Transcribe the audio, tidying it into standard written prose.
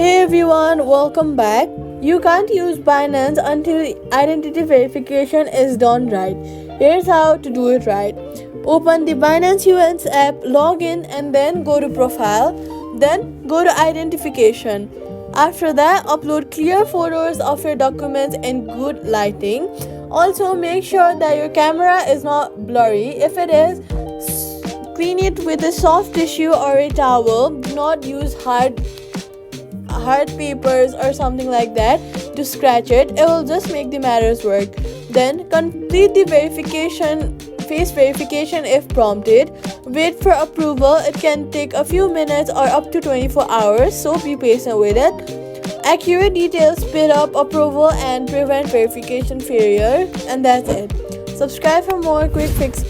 Hey everyone, welcome back. You can't use Binance until identity verification is done right. Here's how to do it right. Open the Binance US app, log in, and then go to Profile. Then go to Identification. After that, upload clear photos of your documents in good lighting. Also, make sure that your camera is not blurry. If it is, clean it with a soft tissue or a towel. Do not use hard papers or something like that to scratch it. It will just make the matters work. Then complete the face verification if prompted. Wait for approval. It can take a few minutes or up to 24 hours, so be patient with it. Accurate details speed up approval and prevent verification failure. And that's it. Subscribe for more quick fix